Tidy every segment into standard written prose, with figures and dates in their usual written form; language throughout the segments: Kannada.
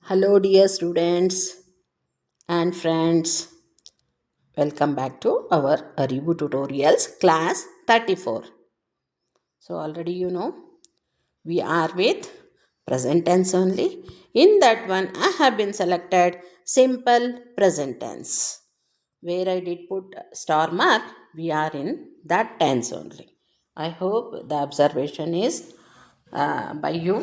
Hello, dear students and friends. Welcome back to our Arivu Tutorials class 34. So, already you know, we are with present tense only. In that one, I have been selected simple present tense. Where I did put star mark, we are in that tense only. I hope the observation is by you.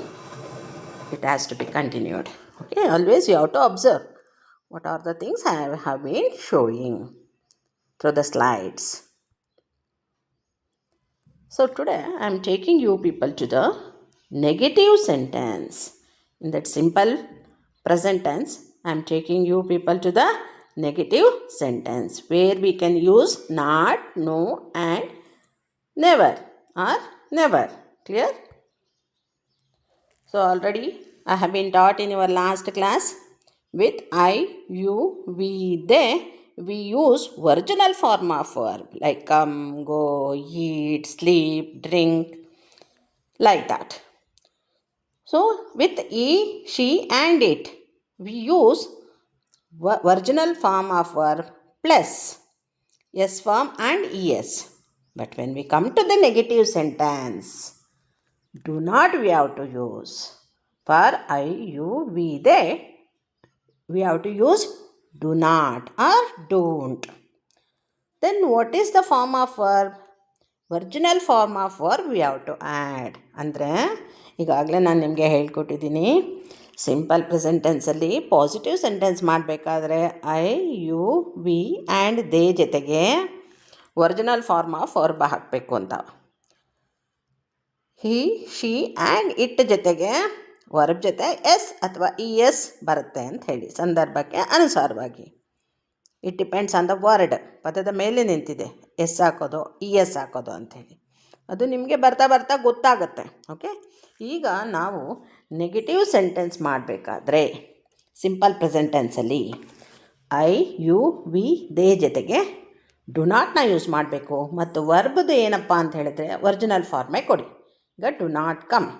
It has to be continued. Okay, always you have to observe what are the things I have been showing through the slides. So today I am taking you people to the negative sentence. In that simple present tense, I am taking you people to the negative sentence where we can use not, no and never or never. Clear? So already I have been taught in your last class with I, you, we, they. We use original form of verb like come, go, eat, sleep, drink, like that. So with he, she, and it, we use original form of verb plus s form and es. But when we come to the negative sentence, do not we have to use. For I, you, we, they, we have to use do not or don't. Then what is the form of verb? Original form of verb we have to add. ಅಂದರೆ ಈಗಾಗಲೇ ನಾನು ನಿಮಗೆ ಹೇಳ್ಕೊಟ್ಟಿದ್ದೀನಿ ಸಿಂಪಲ್ ಪ್ರೆಸೆಂಟ್ ಟೆನ್ಸಲ್ಲಿ ಪಾಸಿಟಿವ್ ಸೆಂಟೆನ್ಸ್ ಮಾಡಬೇಕಾದ್ರೆ I you we and they ಜೊತೆಗೆ ಒರಿಜಿನಲ್ ಫಾರ್ಮ್ ಆಫ್ ವರ್ಬ್ ಹಾಕಬೇಕು ಅಂತ. ಹಿ ಶಿ ಆ್ಯಂಡ್ ಇಟ್ ಜೊತೆಗೆ ವರ್ಬ್ ಜೊತೆ ಎಸ್ ಅಥವಾ ಇ ಎಸ್ ಬರುತ್ತೆ ಅಂತ ಹೇಳಿ ಸಂದರ್ಭಕ್ಕೆ ಅನುಸಾರವಾಗಿ. It depends on the word. ಪದದ ಮೇಲೆ ನಿಂತಿದೆ ಎಸ್ ಹಾಕೋದು ಇ ಎಸ್ ಹಾಕೋದು ಅಂಥೇಳಿ. ಅದು ನಿಮಗೆ ಬರ್ತಾ ಬರ್ತಾ ಗೊತ್ತಾಗುತ್ತೆ. ಓಕೆ, ಈಗ ನಾವು ನೆಗೆಟಿವ್ ಸೆಂಟೆನ್ಸ್ ಮಾಡಬೇಕಾದ್ರೆ ಸಿಂಪಲ್ ಪ್ರೆಸೆಂಟ್ ಟೆನ್ಸಲ್ಲಿ ಐ ಯು ವಿ ದೇ ಜೊತೆಗೆ ಡು ನಾಟ್ನ ಯೂಸ್ ಮಾಡಬೇಕು. ಮತ್ತು ವರ್ಬ್ದು ಏನಪ್ಪ ಅಂತ ಹೇಳಿದ್ರೆ ಒರಿಜಿನಲ್ ಫಾರ್ಮೇ ಕೊಡಿ. ಈಗ do not come,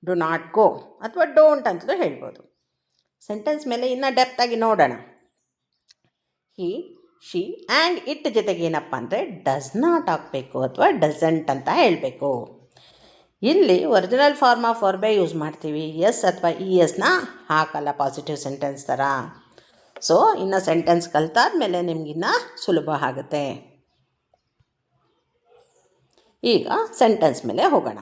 do not ಗೋ ಅಥವಾ ಡೋಂಟ್ ಅಂತಲೂ ಹೇಳ್ಬೋದು. ಸೆಂಟೆನ್ಸ್ ಮೇಲೆ ಇನ್ನೂ ಡೆಪ್ತಾಗಿ ನೋಡೋಣ. ಹಿ ಶಿ ಆ್ಯಂಡ್ ಇಟ್ ಜೊತೆಗೆ ಏನಪ್ಪ ಅಂದರೆ ಡಸ್ ನಾಟ್ ಹಾಕಬೇಕು ಅಥವಾ ಡಸಂಟ್ ಅಂತ ಹೇಳಬೇಕು. ಇಲ್ಲಿ ಒರಿಜಿನಲ್ ಫಾರ್ಮ್ ಆಫ್ ವರ್ಬೇ ಯೂಸ್ ಮಾಡ್ತೀವಿ, ಎಸ್ ಅಥವಾ ಇ ಎಸ್ನ ಹಾಕಲ್ಲ ಪಾಸಿಟಿವ್ ಸೆಂಟೆನ್ಸ್ ಥರ. ಸೊ ಇನ್ನು ಸೆಂಟೆನ್ಸ್ ಕಲ್ತಾದ್ಮೇಲೆ ನಿಮಗಿನ್ನ ಸುಲಭ ಆಗುತ್ತೆ. ಈಗ ಸೆಂಟೆನ್ಸ್ ಮೇಲೆ ಹೋಗೋಣ.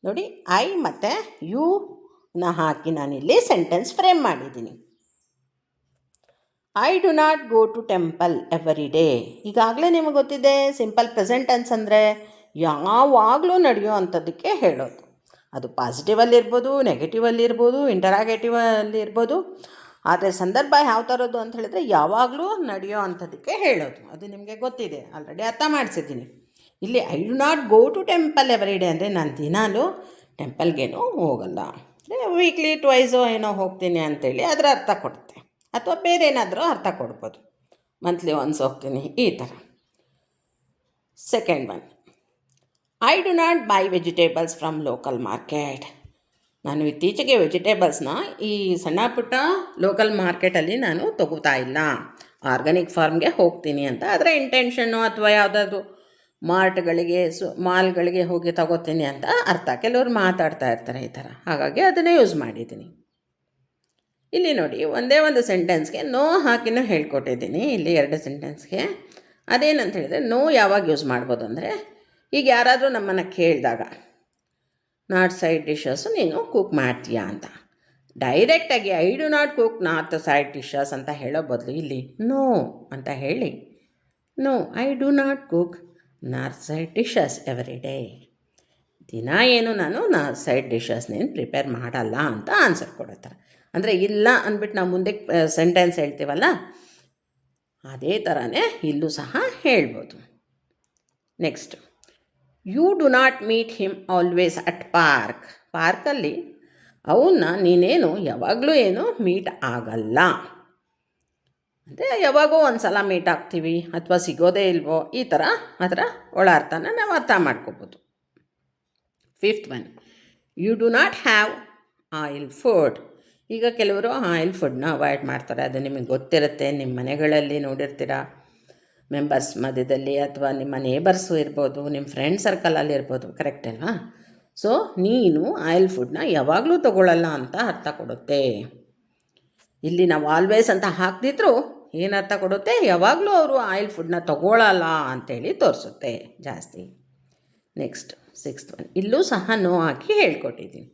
ನೋಡಿ, ಐ ಮತ್ತು ಯುನ ಹಾಕಿ ನಾನಿಲ್ಲಿ ಸೆಂಟೆನ್ಸ್ ಫ್ರೇಮ್ ಮಾಡಿದ್ದೀನಿ. I do not go to temple every day. ಈಗಾಗಲೇ ನಿಮಗೆ ಗೊತ್ತಿದೆ ಸಿಂಪಲ್ ಪ್ರೆಸೆಂಟ್ ಟೆನ್ಸ್ ಅಂದರೆ ಯಾವಾಗಲೂ ನಡೆಯೋ ಅಂಥದ್ದಕ್ಕೆ ಹೇಳೋದು. ಅದು ಪಾಸಿಟಿವಲ್ಲಿರ್ಬೋದು, ನೆಗೆಟಿವಲ್ಲಿರ್ಬೋದು, ಇಂಟರಾಗೇಟಿವಲ್ಲಿರ್ಬೋದು. ಆದರೆ ಸಂದರ್ಭ ಯಾವ ಥರದ್ದು ಅಂತ ಹೇಳಿದ್ರೆ ಯಾವಾಗಲೂ ನಡೆಯೋ ಅಂಥದ್ದಕ್ಕೆ ಹೇಳೋದು. ಅದು ನಿಮಗೆ ಗೊತ್ತಿದೆ, ಆಲ್ರೆಡಿ ಅರ್ಥ ಮಾಡಿಸಿದ್ದೀನಿ. ಇಲ್ಲಿ I do not go to temple every day ಅಂದರೆ ನಾನು ದಿನಾಲೂ ಟೆಂಪಲ್ಗೇನೋ ಹೋಗಲ್ಲ, ವೀಕ್ಲಿ ಟ್ವೈಸೋ ಏನೋ ಹೋಗ್ತೀನಿ ಅಂತೇಳಿ ಅದರ ಅರ್ಥ ಕೊಡುತ್ತೆ. ಅಥವಾ ಬೇರೆ ಏನಾದರೂ ಅರ್ಥ ಕೊಡ್ಬೋದು, ಮಂತ್ಲಿ ಒನ್ಸ್ ಹೋಗ್ತೀನಿ ಈ ಥರ. Second one, I do not by vegetables from local market. ನಾನು ಇತ್ತೀಚೆಗೆ ವೆಜಿಟೇಬಲ್ಸ್ನ ಈ ಸಣ್ಣ ಪುಟ್ಟ ಲೋಕಲ್ ಮಾರ್ಕೆಟಲ್ಲಿ ನಾನು ತಗೋತಾ ಇಲ್ಲ, ಆರ್ಗ್ಯಾನಿಕ್ ಫಾರ್ಮ್ಗೆ ಹೋಗ್ತೀನಿ ಅಂತ ಅದರ ಇಂಟೆನ್ಷನ್ನು. ಅಥವಾ ಯಾವುದಾದ್ರೂ ಮಾರ್ಟ್ಗಳಿಗೆ ಮಾಲ್ಗಳಿಗೆ ಹೋಗಿ ತಗೋತೀನಿ ಅಂತ ಅರ್ಥ. ಕೆಲವರು ಮಾತಾಡ್ತಾ ಇರ್ತಾರೆ ಈ ಥರ, ಹಾಗಾಗಿ ಅದನ್ನೇ ಯೂಸ್ ಮಾಡಿದ್ದೀನಿ. ಇಲ್ಲಿ ನೋಡಿ, ಒಂದೇ ಒಂದು ಸೆಂಟೆನ್ಸ್ಗೆ ನೋ ಹಾಕಿನೂ ಹೇಳ್ಕೊಟ್ಟಿದ್ದೀನಿ. ಇಲ್ಲಿ 2 ಸೆಂಟೆನ್ಸ್ಗೆ ಅದೇನಂತ ಹೇಳಿದರೆ ನೋ ಯಾವಾಗ ಯೂಸ್ ಮಾಡ್ಬೋದು ಅಂದರೆ, ಈಗ ಯಾರಾದರೂ ನಮ್ಮನ್ನು ಕೇಳಿದಾಗ ನಾರ್ತ್ ಸೈಡ್ ಡಿಶಸ್ಸು ನೀನು ಕುಕ್ ಮಾಡ್ತೀಯಾ ಅಂತ, ಡೈರೆಕ್ಟಾಗಿ I do not cook north side dishes ಅಂತ ಹೇಳೋ ಬದಲು ಇಲ್ಲಿ ನೋ ಅಂತ ಹೇಳಿ, no I do not cook north side dishes every day. ದಿನ ಏನು ನಾನು ನಾರ್ತ್ ಸೈಡ್ ಡಿಶಸ್ನೇನು ಪ್ರಿಪೇರ್ ಮಾಡಲ್ಲ ಅಂತ ಆನ್ಸರ್ ಕೊಡುತ್ತಾರೆ. ಅಂದರೆ ಇಲ್ಲ ಅಂದ್ಬಿಟ್ಟು ನಾವು ಮುಂದೆ ಸೆಂಟೆನ್ಸ್ ಹೇಳ್ತೀವಲ್ಲ, ಅದೇ ಥರನೇ ಇಲ್ಲೂ ಸಹ ಹೇಳ್ಬೋದು. Next, you do not meet him always at park. ಪಾರ್ಕಲ್ಲಿ ಅವನ್ನ ನೀನೇನು ಯಾವಾಗಲೂ ಏನು ಮೀಟ್ ಆಗಲ್ಲ. ಅಂದರೆ ಯಾವಾಗೋ ಒಂದು ಸಲ ಮೀಟ್ ಆಗ್ತೀವಿ ಅಥವಾ ಸಿಗೋದೇ ಇಲ್ವೋ, ಈ ಥರ ಅದರ ಒಳ ಅರ್ಥನ ನಾವು ಅರ್ಥ ಮಾಡ್ಕೋಬೋದು. Fifth one, you do not have oil food. ಈಗ ಕೆಲವರು ಆಯಿಲ್ ಫುಡ್ನ ಅವಾಯ್ಡ್ ಮಾಡ್ತಾರೆ. ಅದು ನಿಮಗೆ ಗೊತ್ತಿರುತ್ತೆ, ನಿಮ್ಮ ಮನೆಗಳಲ್ಲಿ ನೋಡಿರ್ತೀರ, ಮೆಂಬರ್ಸ್ ಮಧ್ಯದಲ್ಲಿ ಅಥವಾ ನಿಮ್ಮ ನೇಬರ್ಸು ಇರ್ಬೋದು, ನಿಮ್ಮ ಫ್ರೆಂಡ್ ಸರ್ಕಲಲ್ಲಿ ಇರ್ಬೋದು, ಕರೆಕ್ಟ್ ಅಲ್ವಾ? ಸೊ ನೀನು ಆಯಿಲ್ ಫುಡ್ನ ಯಾವಾಗಲೂ ತೊಗೊಳ್ಳಲ್ಲ ಅಂತ ಅರ್ಥ ಕೊಡುತ್ತೆ. ಇಲ್ಲಿ ನಾವು ಆಲ್ವೇಸ್ ಅಂತ ಹಾಕ್ದಿದ್ರು ಏನು ಅರ್ಥ ಕೊಡುತ್ತೆ, ಯಾವಾಗಲೂ ಅವರು ಆಯಿಲ್ ಫುಡ್ನ ತೊಗೊಳ್ಳಲ್ಲ ಅಂಥೇಳಿ ತೋರಿಸುತ್ತೆ ಜಾಸ್ತಿ. ನೆಕ್ಸ್ಟ್ 6th ಒನ್, ಇಲ್ಲೂ ಸಹ ನೋ ಹಾಕಿ ಹೇಳ್ಕೊಟ್ಟಿದ್ದೀನಿ.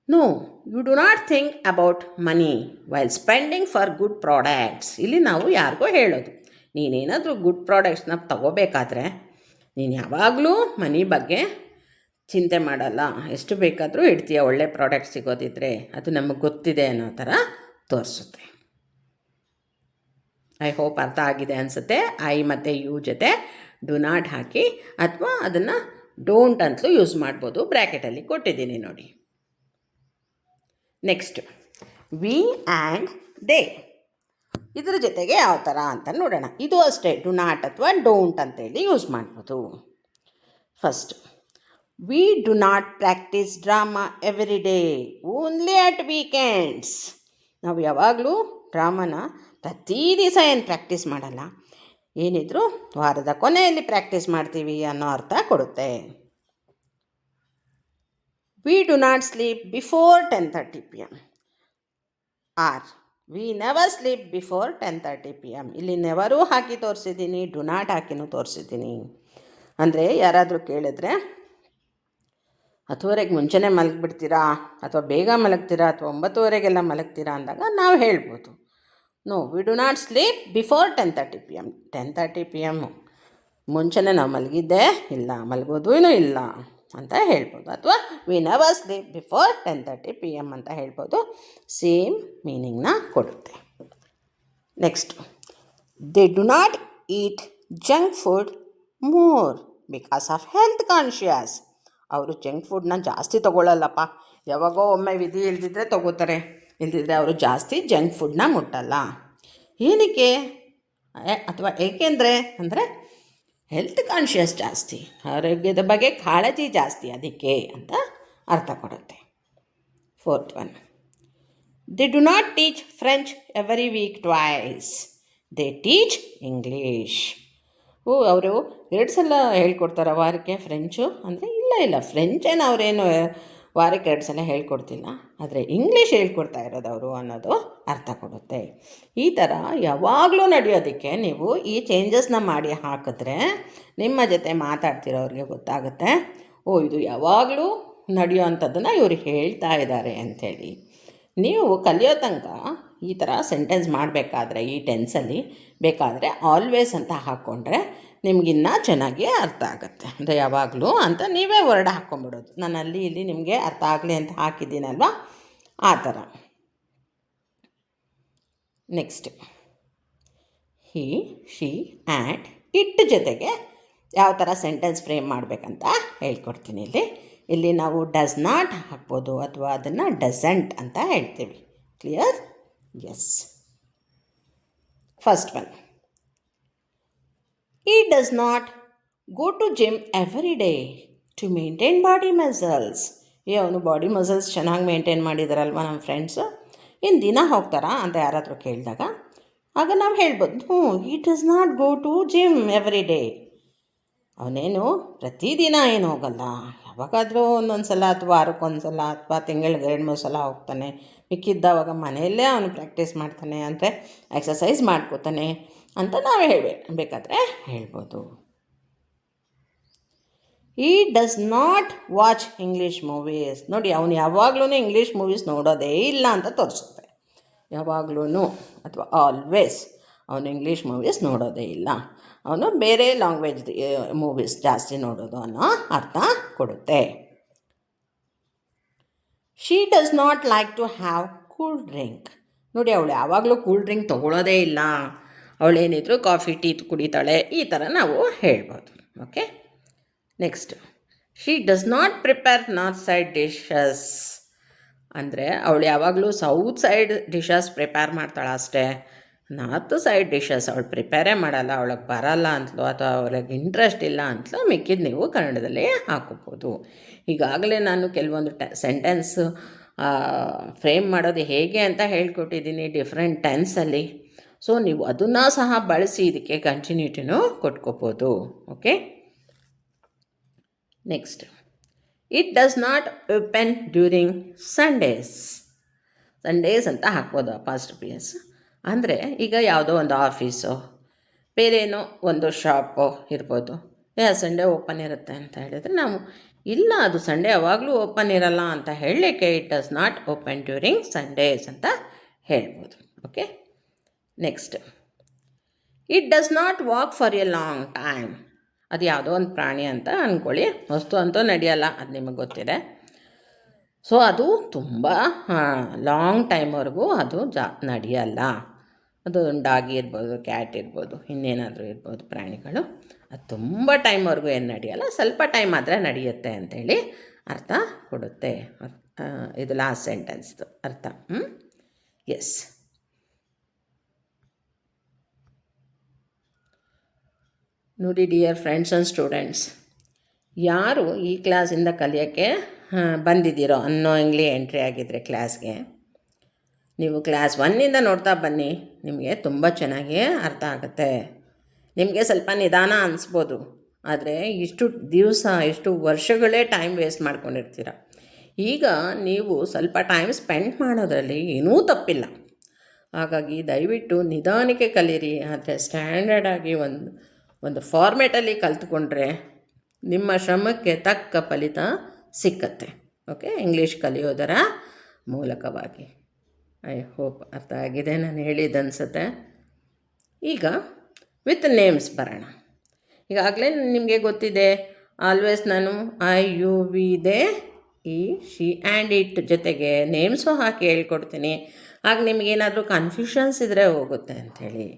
No you do not think about money while spending for good products. ಇಲ್ಲಿ ನಾವು ಯಾರಿಗೋ ಹೇಳೋದು, ನೀನೇನಾದರೂ ಗುಡ್ ಪ್ರಾಡಕ್ಟ್ಸ್ನ ತಗೋಬೇಕಾದ್ರೆ ನೀನು ಯಾವಾಗಲೂ ಮನಿ ಬಗ್ಗೆ ಚಿಂತೆ ಮಾಡಲ್ಲ, ಎಷ್ಟು ಬೇಕಾದರೂ ಇಡ್ತೀಯ ಒಳ್ಳೆ ಪ್ರಾಡಕ್ಟ್ ಸಿಗೋದಿದ್ರೆ, ಅದು ನಮಗೆ ಗೊತ್ತಿದೆ ಅನ್ನೋ ಥರ ತೋರಿಸುತ್ತೆ. ಐ ಹೋಪ್ ಅರ್ಥ ಆಗಿದೆ ಅನಿಸುತ್ತೆ. ಐ ಮತ್ತು ಯು ಜೊತೆ ಡು ನಾಟ್ ಹಾಕಿ ಅಥವಾ ಅದನ್ನು ಡೋಂಟ್ ಅಂತಲೂ ಯೂಸ್ ಮಾಡ್ಬೋದು, ಬ್ರ್ಯಾಕೆಟಲ್ಲಿ ಕೊಟ್ಟಿದ್ದೀನಿ ನೋಡಿ. ನೆಕ್ಸ್ಟ್ ವಿ ಆ್ಯಂಡ್ ದೇ, ಇದ್ರ ಜೊತೆಗೆ ಯಾವ ಥರ ಅಂತ ನೋಡೋಣ. ಇದು ಅಷ್ಟೇ, ಡು ನಾಟ್ ಅಥವಾ ಡೋಂಟ್ ಅಂತೇಳಿ ಯೂಸ್ ಮಾಡ್ಬೋದು. First, V do not practice drama every day, only at weekends. ನಾವು ಯಾವಾಗಲೂ ಡ್ರಾಮಾನ ಪ್ರತಿ ದಿವಸ ಏನು ಪ್ರಾಕ್ಟೀಸ್ ಮಾಡಲ್ಲ, ಏನಿದ್ರು ವಾರದ ಕೊನೆಯಲ್ಲಿ ಪ್ರಾಕ್ಟೀಸ್ ಮಾಡ್ತೀವಿ ಅನ್ನೋ ಅರ್ಥ ಕೊಡುತ್ತೆ. We do not sleep before 10:30 PM or we never sleep before 10:30 PM. ಇಲ್ಲಿ ನೆವರು ಹಾಕಿ ತೋರಿಸಿದ್ದೀನಿ, ಡು ನಾಟ್ ಹಾಕಿನೂ ತೋರಿಸಿದ್ದೀನಿ. ಅಂದರೆ ಯಾರಾದರೂ ಕೇಳಿದ್ರೆ 10:00 ಮುಂಚೆನೇ ಮಲಗಿಬಿಡ್ತೀರಾ ಅಥವಾ ಬೇಗ ಮಲಗ್ತೀರಾ ಅಥವಾ 9:00 ಮಲಗ್ತೀರಾ ಅಂದಾಗ ನಾವು ಹೇಳ್ಬೋದು, no we do not sleep before 10:30 PM. 10:30 PM ಮುಂಚೆನೇ ನಾವು ಮಲಗಿದ್ದೇ ಇಲ್ಲ, ಮಲಗೋದೂ ಇಲ್ಲ ಅಂತ ಹೇಳ್ಬೋದು. ಅಥವಾ V never sleep before 10:30 PM ಅಂತ ಹೇಳ್ಬೋದು. ಸೇಮ್ ಮೀನಿಂಗ್ನ ಕೊಡುತ್ತೆ. Next, they do not eat junk food more because of health conscious. ಅವರು ಜಂಕ್ ಫುಡ್ನ ಜಾಸ್ತಿ ತೊಗೊಳ್ಳಲ್ಲಪ್ಪ, ಯಾವಾಗೋ ಒಮ್ಮೆ ವಿಧಿ ಇಲ್ದಿದ್ರೆ ತೊಗೋತಾರೆ, ಇಲ್ದಿದ್ರೆ ಅವರು ಜಾಸ್ತಿ ಜಂಕ್ ಫುಡ್ನ ಮುಟ್ಟಲ್ಲ. ಏನಕ್ಕೆ ಅಥವಾ ಏಕೆಂದರೆ ಅಂದರೆ ಹೆಲ್ತ್ ಕಾನ್ಷಿಯಸ್ ಜಾಸ್ತಿ, ಆರೋಗ್ಯದ ಬಗ್ಗೆ ಕಾಳಜಿ ಜಾಸ್ತಿ, ಅದಕ್ಕೆ ಅಂತ ಅರ್ಥ ಕೊಡುತ್ತೆ. 4th one, they do not teach French every week twice, they teach English. ಅವರು 2 ಸಲ ಹೇಳ್ಕೊಡ್ತಾರೆ ವಾರಕ್ಕೆ ಫ್ರೆಂಚು ಅಂದರೆ, ಇಲ್ಲ ಫ್ರೆಂಚೇನು ಅವರೇನು ವಾರಕ್ಕೆ 2 ಸಲ ಹೇಳ್ಕೊಡ್ತಿಲ್ಲ, ಆದರೆ ಇಂಗ್ಲೀಷ್ ಹೇಳ್ಕೊಡ್ತಾ ಇರೋದು ಅವರು ಅನ್ನೋದು ಅರ್ಥ ಕೊಡುತ್ತೆ. ಈ ಥರ ಯಾವಾಗಲೂ ನಡೆಯೋದಕ್ಕೆ ನೀವು ಈ ಚೇಂಜಸ್ನ ಮಾಡಿ ಹಾಕಿದ್ರೆ ನಿಮ್ಮ ಜೊತೆ ಮಾತಾಡ್ತಿರೋರಿಗೆ ಗೊತ್ತಾಗುತ್ತೆ, ಇದು ಯಾವಾಗಲೂ ನಡೆಯೋ ಅಂಥದ್ದನ್ನು ಇವರು ಹೇಳ್ತಾ ಇದ್ದಾರೆ ಅಂಥೇಳಿ. ನೀವು ಕಲಿಯೋ ತನಕ ಈ ಥರ ಸೆಂಟೆನ್ಸ್ ಮಾಡಬೇಕಾದ್ರೆ ಈ ಟೆನ್ಸಲ್ಲಿ ಬೇಕಾದರೆ ಆಲ್ವೇಸ್ ಅಂತ ಹಾಕ್ಕೊಂಡ್ರೆ ನಿಮಗಿನ್ನೂ ಚೆನ್ನಾಗಿ ಅರ್ಥ ಆಗುತ್ತೆ. ಅಂದರೆ ಯಾವಾಗಲೂ ಅಂತ ನೀವೇ ವರ್ಡ್ ಹಾಕ್ಕೊಂಬಿಡೋದು, ನಾನು ಅಲ್ಲಿ ಇಲ್ಲಿ ನಿಮಗೆ ಅರ್ಥ ಆಗಲಿ ಅಂತ ಹಾಕಿದ್ದೀನಲ್ವ, ಆ ಥರ. Next, he, she, and, it ಜೊತೆಗೆ ಯಾವ ಥರ ಸೆಂಟೆನ್ಸ್ ಫ್ರೇಮ್ ಮಾಡಬೇಕಂತ ಹೇಳ್ಕೊಡ್ತೀನಿ. ಇಲ್ಲಿ ನಾವು ಡಸ್ ನಾಟ್ ಹಾಕ್ಬೋದು ಅಥವಾ ಅದನ್ನು ಡಸಂಟ್ ಅಂತ ಹೇಳ್ತೀವಿ. Clear? Yes. First one, he does not go to gym every day to maintain body muscles. ಅವನು ಬಾಡಿ ಮಸಲ್ಸ್ ಚೆನ್ನಾಗಿ ಮೇಂಟೈನ್ ಮಾಡಿದಾರಲ್ವ ನಮ್ಮ ಫ್ರೆಂಡ್ಸು, ಇನ್ನು ದಿನ ಹೋಗ್ತಾರಾ ಅಂತ ಯಾರಾದರೂ ಕೇಳಿದಾಗ ಆಗ ನಾವು ಹೇಳ್ಬೋದು, he does not go to gym every day. ಅವನೇನು ಪ್ರತಿದಿನ ಏನು ಹೋಗಲ್ಲ, ಯಾವಾಗಾದರೂ ಒಂದೊಂದು ಸಲ ಅಥವಾ ವಾರಕ್ಕೊಂದು ಸಲ ಅಥವಾ ತಿಂಗಳಿಗೆ 2-3 ಸಲ ಹೋಗ್ತಾನೆ, ಮಿಕ್ಕಿದ್ದವಾಗ ಮನೆಯಲ್ಲೇ ಅವನು ಪ್ರಾಕ್ಟೀಸ್ ಮಾಡ್ತಾನೆ, ಅಂದರೆ ಎಕ್ಸಸೈಸ್ ಮಾಡ್ಕೋತಾನೆ ಅಂತ ನಾವು ಬೇಕಾದರೆ ಹೇಳ್ಬೋದು. He does not watch English movies. ನೋಡಿ, ಅವನು ಯಾವಾಗ್ಲೂ ಇಂಗ್ಲೀಷ್ ಮೂವೀಸ್ ನೋಡೋದೇ ಇಲ್ಲ ಅಂತ ತೋರಿಸುತ್ತೆ. ಯಾವಾಗ್ಲೂ ಅಥವಾ ಆಲ್ವೇಸ್ ಅವನು ಇಂಗ್ಲೀಷ್ ಮೂವೀಸ್ ನೋಡೋದೇ ಇಲ್ಲ, ಅವನು ಬೇರೆ ಲ್ಯಾಂಗ್ವೇಜ್ ಮೂವೀಸ್ ಜಾಸ್ತಿ ನೋಡೋದು ಅನ್ನೋ ಅರ್ಥ ಕೊಡುತ್ತೆ. She does not like to have cool drink. ನೋಡಿ, ಅವಳು ಯಾವಾಗಲೂ ಕೂಲ್ ಡ್ರಿಂಕ್ ತೊಗೊಳ್ಳೋದೇ ಇಲ್ಲ, ಅವಳೇನಿದ್ರು ಕಾಫಿ ಟೀ ಕುಡಿತಾಳೆ, ಈ ಥರ ನಾವು ಹೇಳ್ಬೋದು. Okay. Next, she does not prepare north side dishes. ಅಂದರೆ ಅವಳು ಯಾವಾಗಲೂ ಸೌತ್ ಸೈಡ್ ಡಿಶಸ್ ಪ್ರಿಪೇರ್ ಮಾಡ್ತಾಳೆ ಅಷ್ಟೇ, ನಾರ್ತ್ ಸೈಡ್ ಡಿಶಸ್ ಅವಳು ಪ್ರಿಪೇರೇ ಮಾಡಲ್ಲ, ಅವಳಿಗೆ ಬರಲ್ಲ ಅಂತಲೋ ಅಥವಾ ಅವಳಿಗೆ ಇಂಟ್ರೆಸ್ಟ್ ಇಲ್ಲ ಅಂತಲೋ ಮಿಕ್ಕಿದ್ದು ನೀವು ಕನ್ನಡದಲ್ಲಿ ಹಾಕೋಬೋದು. ಈಗಾಗಲೇ ನಾನು ಕೆಲವೊಂದು ಸೆಂಟೆನ್ಸ್ ಫ್ರೇಮ್ ಮಾಡೋದು ಹೇಗೆ ಅಂತ ಹೇಳ್ಕೊಟ್ಟಿದ್ದೀನಿ ಡಿಫ್ರೆಂಟ್ ಟೆನ್ಸಲ್ಲಿ. ಸೊ ನೀವು ಅದನ್ನು ಸಹ ಬಳಸಿ ಇದಕ್ಕೆ ಕಂಟಿನ್ಯೂಟಿನೂ ಕೊಟ್ಕೋಬೋದು. Okay, next, it does not open during Sundays. Sundays ಅಂತ ಹಾಕ್ಬೋದು ಅಪಾಸ್ಟ್ರಫಿಯಸ್. ಅಂದರೆ ಈಗ ಯಾವುದೋ ಒಂದು ಆಫೀಸು, ಬೇರೇನೋ ಒಂದು ಶಾಪು ಇರ್ಬೋದು, ಸಂಡೇ ಓಪನ್ ಇರುತ್ತೆ ಅಂತ ಹೇಳಿದರೆ ನಾವು ಇಲ್ಲ, ಅದು ಸಂಡೇ ಯಾವಾಗಲೂ ಓಪನ್ ಇರಲ್ಲ ಅಂತ ಹೇಳಲಿಕ್ಕೆ it does not open during Sundays ಅಂತ ಹೇಳ್ಬೋದು. Okay, next, it does not walk for A long time. ಅದು ಯಾವುದೋ ಒಂದು ಪ್ರಾಣಿ ಅಂತ ಅಂದ್ಕೊಳ್ಳಿ, ವಸ್ತು ಅಂತೂ ನಡೆಯಲ್ಲ, ಅದು ನಿಮಗೆ ಗೊತ್ತಿದೆ. ಸೊ ಅದು ತುಂಬ ಲಾಂಗ್ ಟೈಮ್ವರೆಗೂ ಅದು ನಡೆಯಲ್ಲ. ಅದು ಡಾಗಿ ಇರ್ಬೋದು, ಕ್ಯಾಟ್ ಇರ್ಬೋದು, ಇನ್ನೇನಾದರೂ ಇರ್ಬೋದು ಪ್ರಾಣಿಗಳು. ಅದು ತುಂಬ ಟೈಮ್ವರೆಗೂ ಏನು ನಡೆಯಲ್ಲ, ಸ್ವಲ್ಪ ಟೈಮ್ ಆದರೆ ನಡೆಯುತ್ತೆ ಅಂಥೇಳಿ ಅರ್ಥ ಕೊಡುತ್ತೆ. ಇದು ಲಾಸ್ಟ್ ಸೆಂಟೆನ್ಸ್ದು ಅರ್ಥ. ಎಸ್, ನೋಡಿ ಡಿಯರ್ ಫ್ರೆಂಡ್ಸ್ ಆ್ಯಂಡ್ ಸ್ಟೂಡೆಂಟ್ಸ್, ಯಾರು ಈ ಕ್ಲಾಸಿಂದ ಕಲಿಯೋಕ್ಕೆ ಬಂದಿದ್ದೀರೋ ಅನ್ನೋಯಿಂಗ್ಲಿ ಎಂಟ್ರಿ ಆಗಿದ್ದರೆ ಕ್ಲಾಸ್ಗೆ, ನೀವು ಕ್ಲಾಸ್ 1 ನೋಡ್ತಾ ಬನ್ನಿ, ನಿಮಗೆ ತುಂಬ ಚೆನ್ನಾಗಿ ಅರ್ಥ ಆಗುತ್ತೆ. ನಿಮಗೆ ಸ್ವಲ್ಪ ನಿಧಾನ ಅನಿಸ್ಬೋದು, ಆದರೆ ಇಷ್ಟು ದಿವಸ ಇಷ್ಟು ವರ್ಷಗಳೇ ಟೈಮ್ ವೇಸ್ಟ್ ಮಾಡ್ಕೊಂಡಿರ್ತೀರ. ಈಗ ನೀವು ಸ್ವಲ್ಪ ಟೈಮ್ ಸ್ಪೆಂಡ್ ಮಾಡೋದ್ರಲ್ಲಿ ಏನೂ ತಪ್ಪಿಲ್ಲ. ಹಾಗಾಗಿ ದಯವಿಟ್ಟು ನಿಧಾನಕ್ಕೆ ಕಲೀರಿ, ಆದರೆ ಸ್ಟ್ಯಾಂಡರ್ಡಾಗಿ ಒಂದು ಫಾರ್ಮೇಟಲ್ಲಿ ಕಲ್ತ್ಕೊಂಡ್ರೆ ನಿಮ್ಮ ಶ್ರಮಕ್ಕೆ ತಕ್ಕ ಫಲಿತ ಸಿಕ್ಕತ್ತೆ. ಓಕೆ, ಇಂಗ್ಲೀಷ್ ಕಲಿಯೋದರ ಮೂಲಕವಾಗಿ. ಐ ಹೋಪ್ ಅರ್ಥ ಆಗಿದೆ ನಾನು ಹೇಳಿದ್ದು ಅನಿಸುತ್ತೆ. ಈಗ ವಿತ್ ನೇಮ್ಸ್ ಬರೋಣ. ಈಗಾಗಲೇ ನಿಮಗೆ ಗೊತ್ತಿದೆ, ಆಲ್ವೇಸ್ ನಾನು ಐ ಯು ವಿ ದೇ ಈ ಶಿ ಆ್ಯಂಡ್ ಇಟ್ ಜೊತೆಗೆ ನೇಮ್ಸು ಹಾಕಿ ಹೇಳ್ಕೊಡ್ತೀನಿ. ಆಗ ನಿಮಗೇನಾದರೂ ಕನ್ಫ್ಯೂಷನ್ಸ್ ಇದ್ದರೆ ಹೋಗುತ್ತೆ ಅಂಥೇಳಿ.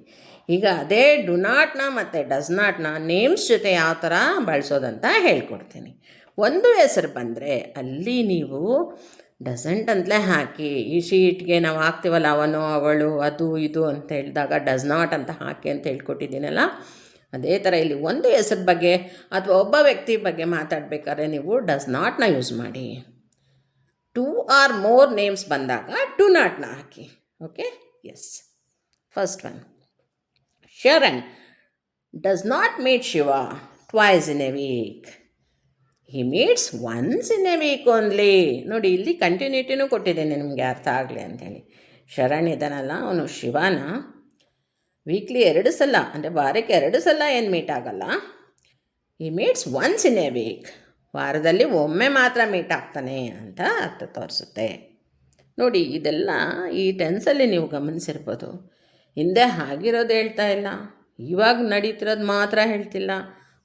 ಈಗ ಅದೇ ಡು ನಾಟ್ನ ಮತ್ತು ಡಸ್ ನಾಟ್ನ ನೇಮ್ಸ್ ಜೊತೆ ಯಾವ ಥರ ಬಳಸೋದಂತ ಹೇಳ್ಕೊಡ್ತೀನಿ. ಒಂದು ಹೆಸರು ಬಂದರೆ ಅಲ್ಲಿ ನೀವು ಡಸಂಟ್ ಅಂತಲೇ ಹಾಕಿ, ಈ ಶೀಟ್ಗೆ ನಾವು ಹಾಕ್ತೀವಲ್ಲ ಅವನು ಅವಳು ಅದು ಇದು ಅಂತ ಹೇಳಿದಾಗ ಡಸ್ ನಾಟ್ ಅಂತ ಹಾಕಿ ಅಂತ ಹೇಳ್ಕೊಟ್ಟಿದ್ದೀನಲ್ಲ, ಅದೇ ಥರ ಇಲ್ಲಿ ಒಂದು ಹೆಸರು ಬಗ್ಗೆ ಅಥವಾ ಒಬ್ಬ ವ್ಯಕ್ತಿ ಬಗ್ಗೆ ಮಾತಾಡಬೇಕಾದ್ರೆ ನೀವು ಡಸ್ ನಾಟ್ನ ಯೂಸ್ ಮಾಡಿ. 2 or more ನೇಮ್ಸ್ ಬಂದಾಗ ಡು ನಾಟ್ನ ಹಾಕಿ. Okay, yes. First one, Sharan does not meet Shiva twice in a week. He meets once in a week only. ನೋಡಿ, ಇಲ್ಲಿ ಕಂಟಿನ್ಯೂಟಿನೂ ಕೊಟ್ಟಿದ್ದೇನೆ ನಿಮಗೆ ಅರ್ಥ ಆಗಲಿ ಅಂಥೇಳಿ. ಶರಣ್ ಇದ್ದಾನಲ್ಲ, ಅವನು ಶಿವನ ವೀಕ್ಲಿ 2 ಸಲ ಅಂದರೆ ವಾರಕ್ಕೆ 2 ಸಲ ಏನು ಮೀಟ್ ಆಗಲ್ಲ. He meets once in a week, ವಾರದಲ್ಲಿ ಒಮ್ಮೆ ಮಾತ್ರ ಮೀಟ್ ಆಗ್ತಾನೆ ಅಂತ ಅರ್ಥ ತೋರಿಸುತ್ತೆ. ನೋಡಿ, ಇದೆಲ್ಲ ಈ ಟೆನ್ಸಲ್ಲಿ ನೀವು ಗಮನಿಸಿರ್ಬೋದು. ಹಿಂದೆ ಆಗಿರೋದು ಹೇಳ್ತಾ ಇಲ್ಲ, ಇವಾಗ ನಡೀತಿರೋದು ಮಾತ್ರ ಹೇಳ್ತಿಲ್ಲ,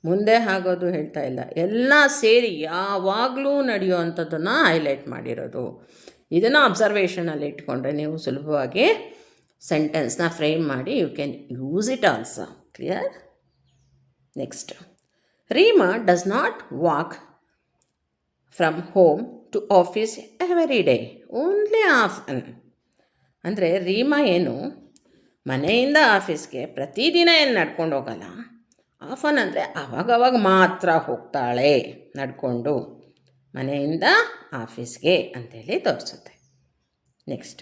ಮುಂದೆ ಆಗೋದು ಹೇಳ್ತಾ ಇಲ್ಲ, ಎಲ್ಲ ಸೇರಿ ಯಾವಾಗಲೂ ನಡೆಯೋ ಅಂಥದ್ದನ್ನು ಹೈಲೈಟ್ ಮಾಡಿರೋದು. ಇದನ್ನು ಅಬ್ಸರ್ವೇಷನಲ್ಲಿ ಇಟ್ಕೊಂಡ್ರೆ ನೀವು ಸುಲಭವಾಗಿ ಸೆಂಟೆನ್ಸ್ನ ಫ್ರೇಮ್ ಮಾಡಿ you can use it also. Clear? Next, Reema does not walk from home to office every day, only often. ಅಂದರೆ ರೀಮಾ ಏನು ಮನೆಯಿಂದ ಆಫೀಸ್ಗೆ ಪ್ರತಿದಿನ ಏನು ನಡ್ಕೊಂಡು ಹೋಗಲ್ಲ, ಆಫನ್ ಅಂದರೆ ಆವಾಗವಾಗ ಮಾತ್ರ ಹೋಗ್ತಾಳೆ ನಡ್ಕೊಂಡು ಮನೆಯಿಂದ ಆಫೀಸ್ಗೆ ಅಂಥೇಳಿ ತೋರಿಸುತ್ತೆ. ನೆಕ್ಸ್ಟ್,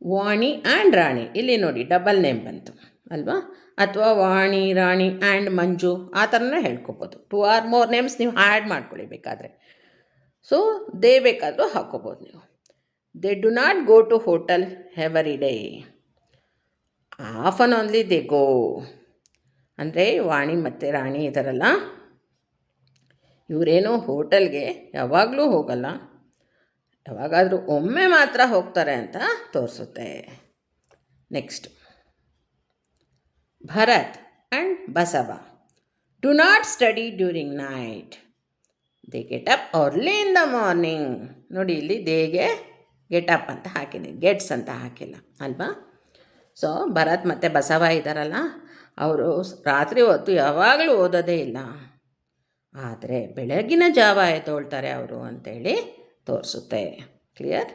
ವಾಣಿ ಆ್ಯಂಡ್ ರಾಣಿ, ಇಲ್ಲಿ ನೋಡಿ ಡಬಲ್ ನೇಮ್ ಬಂತು ಅಲ್ವಾ, ಅಥವಾ ವಾಣಿ ರಾಣಿ ಆ್ಯಂಡ್ ಮಂಜು ಆ ಥರನೇ ಹೇಳ್ಕೊಬೋದು. 2 or more ನೇಮ್ಸ್ ನೀವು ಆ್ಯಡ್ ಮಾಡ್ಕೊಳ್ಳಿ ಬೇಕಾದರೆ. ಸೊ ದೇ ಬೇಕಾದರೂ ಹಾಕ್ಕೋಬೋದು ನೀವು. They do not go to hotel every day, often only they go. ಅಂದರೆ ವಾಣಿ ಮತ್ತು ರಾಣಿ ಇದ್ದಾರಲ್ಲ, ಇವರೇನು ಹೋಟೆಲ್ಗೆ ಯಾವಾಗಲೂ ಹೋಗಲ್ಲ, ಯಾವಾಗಾದರೂ ಒಮ್ಮೆ ಮಾತ್ರ ಹೋಗ್ತಾರೆ ಅಂತ ತೋರಿಸುತ್ತೆ. Next, Bharat and Basava do not study during night, they get up early in the morning. ನೋಡಿ, ಇಲ್ಲಿ ದೇಗೆ ಗೆಟ್ ಅಪ್ ಅಂತ ಹಾಕಿದ್ದೀನಿ, ಗೆಟ್ಸ್ ಅಂತ ಹಾಕಿಲ್ಲ ಅಲ್ವಾ. ಸೊ ಭರತ್ ಮತ್ತು ಬಸವ ಇದ್ದಾರಲ್ಲ, ಅವರು ರಾತ್ರಿ ಹೊತ್ತು ಯಾವಾಗಲೂ ಓದೋದೇ ಇಲ್ಲ, ಆದರೆ ಬೆಳಗಿನ ಜಾವ ಎದ್ದೊಳ್ತಾರೆ ಅವರು ಅಂಥೇಳಿ ತೋರಿಸುತ್ತೆ. ಕ್ಲಿಯರ್?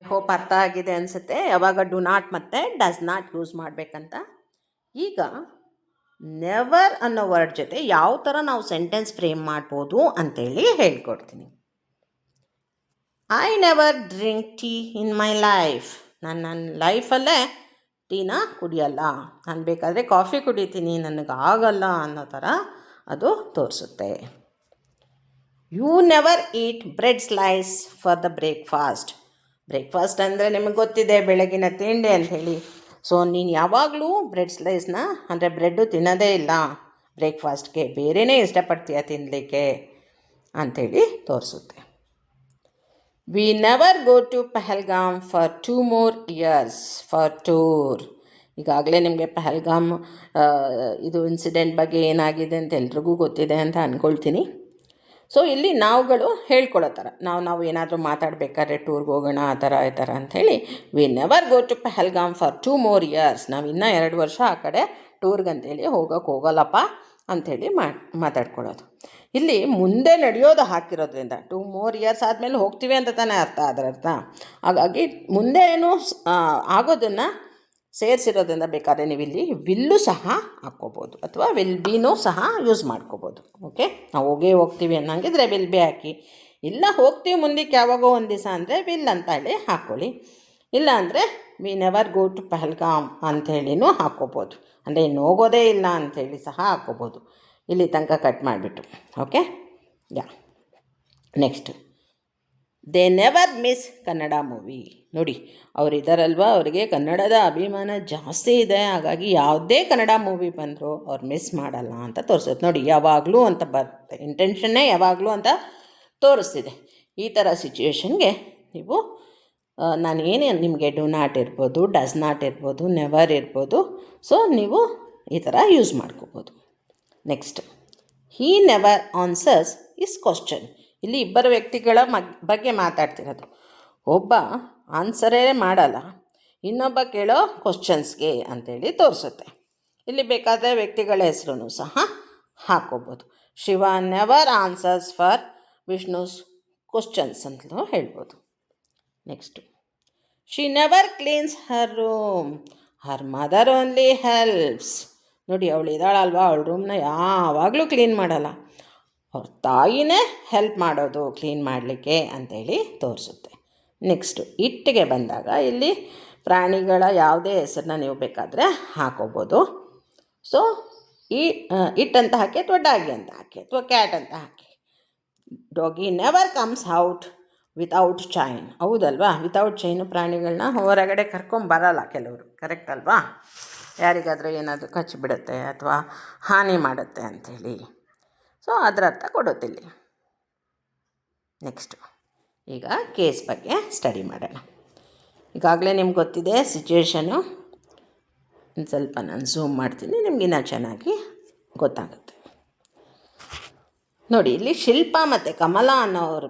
ಹೋಪ್ ಅರ್ಥ ಆಗಿದೆ ಅನಿಸುತ್ತೆ ಯಾವಾಗ ಡು ನಾಟ್ ಮತ್ತು ಡಸ್ ನಾಟ್ ಯೂಸ್ ಮಾಡಬೇಕಂತ. ಈಗ ನೆವರ್ ಅನ್ನೋ ವರ್ಡ್ ಜೊತೆ ಯಾವ ಥರ ನಾವು ಸೆಂಟೆನ್ಸ್ ಫ್ರೇಮ್ ಮಾಡ್ಬೋದು ಅಂತೇಳಿ ಹೇಳ್ಕೊಡ್ತೀನಿ. I never drink tea in my life. ನನ್ನ ಲೈಫಲ್ಲೇ ಟೀನ ಕುಡಿಯಲ್ಲ. ನಾನು ಬೇಕಾದರೆ ಕಾಫಿ ಕುಡಿತೀನಿ, ನನಗಾಗಲ್ಲ ಅನ್ನೋ ಥರ ಅದು ತೋರಿಸುತ್ತೆ. You never eat bread slice for the breakfast. Breakfast ಅಂದರೆ ನಿಮಗೆ ಗೊತ್ತಿದೆ, ಬೆಳಗಿನ ತಿಂಡಿ ಅಂಥೇಳಿ. ಸೊ ನೀನು ಯಾವಾಗಲೂ ಬ್ರೆಡ್ ಸ್ಲೈಸ್ನ ಅಂದರೆ ಬ್ರೆಡ್ಡು ತಿನ್ನೋದೇ ಇಲ್ಲ ಬ್ರೇಕ್ಫಾಸ್ಟ್ಗೆ, ಬೇರೆಯೇ ಇಷ್ಟಪಡ್ತೀಯ ತಿನ್ನಲಿಕ್ಕೆ ಅಂಥೇಳಿ ತೋರಿಸುತ್ತೆ. We never go to Pahalgam for 2 more years for tour. ಈಗಾಗಲೇ ನಿಮಗೆ ಪಹಲ್ಗಾಮ್ ಇದು ಇನ್ಸಿಡೆಂಟ್ ಬಗ್ಗೆ ಏನಾಗಿದೆ ಅಂತ ಎಲ್ರಿಗೂ ಗೊತ್ತಿದೆ ಅಂತ ಅಂದ್ಕೊಳ್ತೀನಿ. ಸೊ ಇಲ್ಲಿ ನಾವುಗಳು ಹೇಳ್ಕೊಳ್ಳೋ ಥರ ನಾವು ಏನಾದರೂ ಮಾತಾಡಬೇಕಾದ್ರೆ ಟೂರ್ಗೆ ಹೋಗೋಣ ಆ ಥರ ಈ ಥರ ಅಂಥೇಳಿ we never go to Pahalgam for 2 more years. ನಾವು ಇನ್ನೂ 2 ವರ್ಷ ಆ ಕಡೆ ಟೂರ್ಗಂತೇಳಿ ಹೋಗಲ್ಲಪ್ಪ ಅಂಥೇಳಿ ಮಾತಾಡ್ಕೊಳ್ಳೋದು. ಇಲ್ಲಿ ಮುಂದೆ ನಡೆಯೋದು ಹಾಕಿರೋದ್ರಿಂದ 2 more years ಆದಮೇಲೆ ಹೋಗ್ತೀವಿ ಅಂತ ತಾನೇ ಅದರ ಅರ್ಥ. ಹಾಗಾಗಿ ಮುಂದೆ ಏನು ಆಗೋದನ್ನು ಸೇರಿಸಿರೋದ್ರಿಂದ ಬೇಕಾದ್ರೆ ನೀವು ಇಲ್ಲಿ ವಿಲ್ಲು ಸಹ ಹಾಕ್ಕೋಬೋದು ಅಥವಾ ವಿಲ್ ಬಿನೂ ಸಹ ಯೂಸ್ ಮಾಡ್ಕೋಬೋದು. ಓಕೆ, ನಾವು ಹೋಗ್ತೀವಿ ಅನ್ನಂಗಿದ್ರೆ ವಿಲ್ ಬಿ ಹಾಕಿ, ಇಲ್ಲ ಹೋಗ್ತೀವಿ ಮುಂದಕ್ಕೆ ಯಾವಾಗೋ ಒಂದು ದಿವಸ ಅಂದರೆ ವಿಲ್ ಅಂತ ಹೇಳಿ ಹಾಕ್ಕೊಳ್ಳಿ. ಇಲ್ಲ ಅಂದರೆ we never go to Pahalgam ಅಂಥೇಳಿನೂ ಹಾಕ್ಕೋಬೋದು. ಅಂದರೆ ಇನ್ನು ಹೋಗೋದೇ ಇಲ್ಲ ಅಂಥೇಳಿ ಸಹ ಹಾಕ್ಕೋಬೋದು. ಇಲ್ಲಿ ತನಕ ಕಟ್ ಮಾಡಿಬಿಟ್ಟು. Okay, next they never miss Kannada movie. ನೋಡಿ, ಅವರಿದ್ದಾರಲ್ವ, ಅವರಿಗೆ ಕನ್ನಡದ ಅಭಿಮಾನ ಜಾಸ್ತಿ ಇದೆ. ಹಾಗಾಗಿ ಯಾವುದೇ ಕನ್ನಡ ಮೂವಿ ಬಂದರೂ ಅವ್ರು ಮಿಸ್ ಮಾಡಲ್ಲ ಅಂತ ತೋರಿಸುತ್ತೆ. ನೋಡಿ, ಯಾವಾಗಲೂ ಅಂತ ಬರುತ್ತೆ, ಇಂಟೆನ್ಷನ್ನೇ ಯಾವಾಗಲೂ ಅಂತ ತೋರಿಸ್ತಿದೆ. ಈ ಥರ ಸಿಚುವೇಶನ್ಗೆ ನೀವು ನಾನು ಏನೇ ನಿಮಗೆ ಡು ನಾಟ್ ಇರ್ಬೋದು, ಡಸ್ ನಾಟ್ ಇರ್ಬೋದು, ನೆವರ್ ಇರ್ಬೋದು. ಸೊ ನೀವು ಈ ಥರ ಯೂಸ್ ಮಾಡ್ಕೋಬೋದು. Next, Hi never answers is question. ಇಲ್ಲಿ ಇಬ್ಬರು ವ್ಯಕ್ತಿಗಳ ಬಗ್ಗೆ ಮಾತಾಡ್ತಿರೋದು. ಒಬ್ಬ ಆನ್ಸರೇ ಮಾಡಲ್ಲ, ಇನ್ನೊಬ್ಬ ಕೇಳೋ ಕ್ವಶನ್ಸ್ಗೆ ಅಂಥೇಳಿ ತೋರಿಸುತ್ತೆ. ಇಲ್ಲಿ ಬೇಕಾದರೆ ವ್ಯಕ್ತಿಗಳ ಹೆಸರು ಸಹ ಹಾಕ್ಕೋಬೋದು. Shiva never answers for Vishnu's questions ಅಂತಲೂ ಹೇಳ್ಬೋದು. Next, she never cleans her room, her mother only helps. ನೋಡಿ, ಅವಳು ಇದ್ದಾಳಲ್ವ, ಅವಳ ರೂಮ್ನ ಯಾವಾಗಲೂ ಕ್ಲೀನ್ ಮಾಡಲ್ಲ, ಅವ್ರ ತಾಯಿನೇ ಹೆಲ್ಪ್ ಮಾಡೋದು ಕ್ಲೀನ್ ಮಾಡಲಿಕ್ಕೆ ಅಂಥೇಳಿ ತೋರಿಸುತ್ತೆ. ನೆಕ್ಸ್ಟು, ಇಟ್ಟಿಗೆ ಬಂದಾಗ ಇಲ್ಲಿ ಪ್ರಾಣಿಗಳ ಯಾವುದೇ ಹೆಸರನ್ನ ನೀವು ಬೇಕಾದರೆ ಹಾಕೋಬೋದು. ಸೊ ಇಟ್ ಅಂತ ಹಾಕಿ ಅಥವಾ ಡಾಗಿ ಅಂತ ಹಾಕಿ ಅಥವಾ ಕ್ಯಾಟ್ ಅಂತ ಹಾಕಿ. Doggy never comes out without chain. ಹೌದಲ್ವಾ, ವಿತೌಟ್ ಚೈನು ಪ್ರಾಣಿಗಳನ್ನ ಹೊರಗಡೆ ಕರ್ಕೊಂಬರಲ್ಲ ಕೆಲವರು, ಕರೆಕ್ಟ್ ಅಲ್ವಾ? ಯಾರಿಗಾದರೂ ಏನಾದರೂ ಕಚ್ಚಿಬಿಡುತ್ತೆ ಅಥವಾ ಹಾನಿ ಮಾಡುತ್ತೆ ಅಂಥೇಳಿ. ಸೊ ಅದರ ಅರ್ಥ ಕೊಡುತ್ತಿಲ್ಲಿ. ನೆಕ್ಸ್ಟು, ಈಗ ಕೇಸ್ ಬಗ್ಗೆ ಸ್ಟಡಿ ಮಾಡೋಣ. ಈಗಾಗಲೇ ನಿಮ್ಗೆ ಗೊತ್ತಿದೆ ಸಿಚುವೇಶನು. ಇನ್ನು ಸ್ವಲ್ಪ ನಾನು ಝೂಮ್ ಮಾಡ್ತೀನಿ, ನಿಮಗಿನ್ನ ಚೆನ್ನಾಗಿ ಗೊತ್ತಾಗುತ್ತೆ. ನೋಡಿ, ಇಲ್ಲಿ ಶಿಲ್ಪ ಮತ್ತು ಕಮಲಾ ಅನ್ನೋರ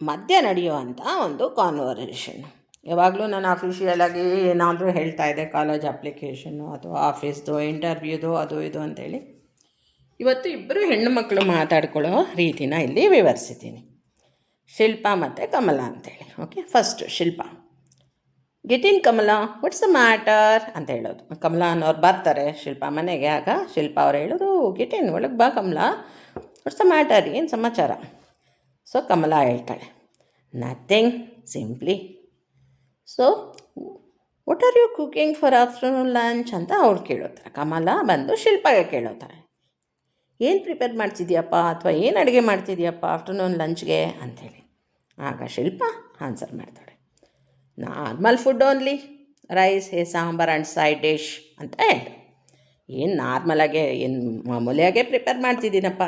ಮಧ್ಯೆ ನಡೆಯುವಂಥ ಒಂದು ಕಾನ್ವರ್ಸೇಷನ್. ಯಾವಾಗಲೂ ನಾನು ಅಫಿಷಿಯಲಾಗಿ ಏನಾದರೂ ಹೇಳ್ತಾ ಇದ್ದೆ, ಕಾಲೇಜ್ ಅಪ್ಲಿಕೇಶನ್ನು ಅಥವಾ ಆಫೀಸ್ದು ಇಂಟರ್ವ್ಯೂದು ಅದು ಇದು ಅಂಥೇಳಿ. ಇವತ್ತು ಇಬ್ಬರು ಹೆಣ್ಣು ಮಕ್ಕಳು ಮಾತಾಡ್ಕೊಳ್ಳೋ ರೀತಿನ ಇಲ್ಲಿ ವಿವರಿಸಿದ್ದೀನಿ, ಶಿಲ್ಪ ಮತ್ತು ಕಮಲಾ ಅಂತೇಳಿ. Okay, first Shilpa. Get in Kamala, what's the matter ಅಂತ ಹೇಳೋದು. ಕಮಲಾ ಅನ್ನೋರು ಬರ್ತಾರೆ ಶಿಲ್ಪ ಮನೆಗೆ. ಆಗ ಶಿಲ್ಪ ಅವ್ರು ಹೇಳೋದು, ಗೆಟ್ ಇನ್, ಒಳಗೆ ಬಾ ಕಮಲಾ, ವಾಟ್ಸ್ ದ ಮ್ಯಾಟರ್, ಏನು ಸಮಾಚಾರ? ಸೊ ಕಮಲಾ ಹೇಳ್ತಾಳೆ, nothing, simply. So what are you cooking for afternoon lunch ಅಂತ ಅವ್ರು ಕೇಳೋತಾರೆ. ಕಮಲಾ ಬಂದು ಶಿಲ್ಪಾಗೆ ಕೇಳೋತಾರೆ, ಏನು ಪ್ರಿಪೇರ್ ಮಾಡ್ತಿದ್ಯಪ್ಪ ಅಥವಾ ಏನು ಅಡುಗೆ ಮಾಡ್ತಿದ್ಯಪ್ಪ ಆಫ್ಟರ್ನೂನ್ ಲಂಚ್ಗೆ ಅಂಥೇಳಿ. ಆಗ ಶಿಲ್ಪ ಆನ್ಸರ್ ಮಾಡ್ತಾಳೆ, normal food only, rice sambar and side dish ಅಂತ ಹೇಳಿ. ಏನು ನಾರ್ಮಲಾಗೆ, ಏನು ಮಾಮೂಲಿಯಾಗೆ ಪ್ರಿಪೇರ್ ಮಾಡ್ತಿದ್ದೀನಪ್ಪ,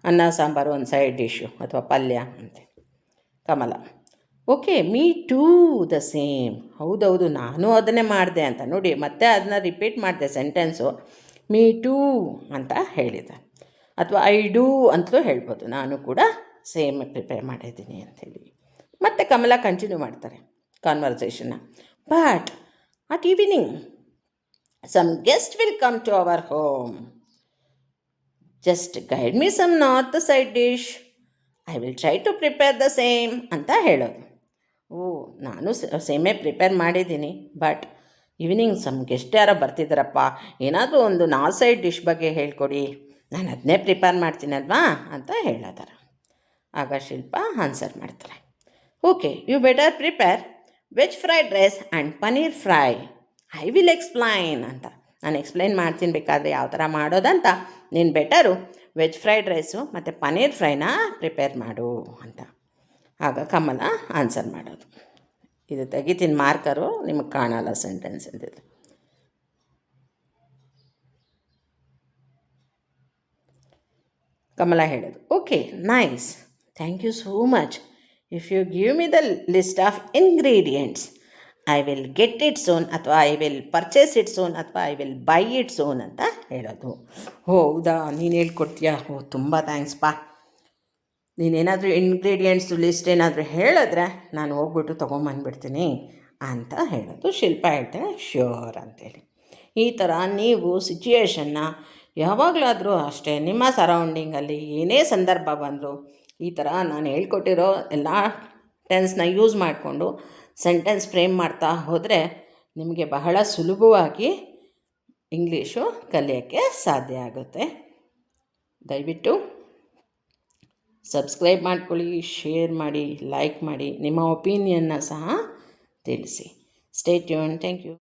ಅನ್ನ ಸಾಂಬಾರು ಒಂದು ಸೈಡ್ ಡಿಶ್ಶು ಅಥವಾ ಪಲ್ಯ ಅಂತೇಳಿ. Kamala, okay, me too the same. ಹೌದೌದು, ನಾನು ಅದನ್ನೇ ಮಾಡಿದೆ ಅಂತ. ನೋಡಿ, ಮತ್ತೆ ಅದನ್ನ ರಿಪೀಟ್ ಮಾಡಿದೆ ಸೆಂಟೆನ್ಸು, ಮೀ ಟೂ ಅಂತ ಹೇಳಿದೆ. ಅಥವಾ ಐ ಡೂ ಅಂತಲೂ ಹೇಳ್ಬೋದು, ನಾನು ಕೂಡ ಸೇಮ್ ಪ್ರಿಪೇರ್ ಮಾಡಿದ್ದೀನಿ ಅಂಥೇಳಿ. ಮತ್ತು ಕಮಲ ಕಂಟಿನ್ಯೂ ಮಾಡ್ತಾರೆ ಕಾನ್ವರ್ಸೇಷನ್ನ. But at evening some guest will come to our home, just guide me some not the side dish, I will try to prepare the same ಅಂತ ಹೇಳೋದು. ನಾನು ಸೇಮೇ ಪ್ರಿಪೇರ್ ಮಾಡಿದ್ದೀನಿ, ಬಟ್ ಈವ್ನಿಂಗ್ ಗೆಸ್ಟ್ ಯಾರೋ ಬರ್ತಿದ್ದಾರಪ್ಪ, ಏನಾದರೂ ಒಂದು ನಾರ್ತ್ ಸೈಡ್ ಡಿಶ್ ಬಗ್ಗೆ ಹೇಳ್ಕೊಡಿ, ನಾನು ಅದನ್ನೇ ಪ್ರಿಪೇರ್ ಮಾಡ್ತೀನಲ್ವಾ ಅಂತ ಹೇಳತ್ತಾರ. ಆಗ ಶಿಲ್ಪ ಆನ್ಸರ್ ಮಾಡ್ತಾರೆ, okay, you better prepare veg fried rice and paneer fry. I will explain ಅಂತ. ನಾನು ಎಕ್ಸ್ಪ್ಲೈನ್ ಮಾಡ್ತೀನಿ ಬೇಕಾದರೆ ಯಾವ ಥರ ಮಾಡೋದಂತ. ನೀನು ಬೆಟರು ವೆಜ್ ಫ್ರೈಡ್ ರೈಸು ಮತ್ತು ಪನ್ನೀರ್ ಫ್ರೈನ ಪ್ರಿಪೇರ್ ಮಾಡು ಅಂತ. ಆಗ ಕಮಲ ಆನ್ಸರ್ ಮಾಡೋದು. ಇದು ತೆಗಿತೀನಿ ಮಾರ್ಕರು, ನಿಮಗೆ ಕಾಣಲ್ಲ ಸೆಂಟೆನ್ಸ್ ಅಂತಿದೆ. ಕಮಲ ಹೇಳೋದು, okay nice, thank you so much. If you give me the list of ingredients I will get it soon, ಅಥವಾ I will purchase it soon, ಅಥವಾ I will buy it soon ಅಂತ ಹೇಳೋದು. ಹೌದಾ, ನೀನು ಹೇಳ್ಕೊಡ್ತೀಯಾ? ತುಂಬ ಥ್ಯಾಂಕ್ಸ್ ಪಾ. ನೀನೇನಾದರೂ ಇಂಗ್ರೀಡಿಯೆಂಟ್ಸು ಲಿಸ್ಟ್ ಏನಾದರೂ ಹೇಳಿದ್ರೆ ನಾನು ಹೋಗ್ಬಿಟ್ಟು ತೊಗೊಂಬಂದ್ಬಿಡ್ತೀನಿ ಅಂತ ಹೇಳೋದು. ಶಿಲ್ಪ ಹೇಳ್ತಾಳೆ ಶ್ಯೂರ್ ಅಂತೇಳಿ. ಈ ಥರ ನೀವು ಸಿಚುಯೇಷನ್ನ ಯಾವಾಗಲಾದರೂ ಅಷ್ಟೇ ನಿಮ್ಮ ಸರೌಂಡಿಂಗಲ್ಲಿ ಏನೇ ಸಂದರ್ಭ ಬಂದರೂ ಈ ಥರ ನಾನು ಹೇಳ್ಕೊಟ್ಟಿರೋ ಎಲ್ಲ ಟೆನ್ಸ್ನ ಯೂಸ್ ಮಾಡಿಕೊಂಡು ಸೆಂಟೆನ್ಸ್ ಫ್ರೇಮ್ ಮಾಡ್ತಾ ಹೋದರೆ ನಿಮಗೆ ಬಹಳ ಸುಲಭವಾಗಿ ಇಂಗ್ಲೀಷು ಕಲಿಯೋಕ್ಕೆ ಸಾಧ್ಯ ಆಗುತ್ತೆ. ದಯವಿಟ್ಟು ಸಬ್ಸ್ಕ್ರೈಬ್ ಮಾಡ್ಕೊಳ್ಳಿ, ಶೇರ್ ಮಾಡಿ, ಲೈಕ್ ಮಾಡಿ, ನಿಮ್ಮ ಒಪಿನಿಯನ್ನ ಸಹ ತಿಳಿಸಿ. Stay tune. Thank you.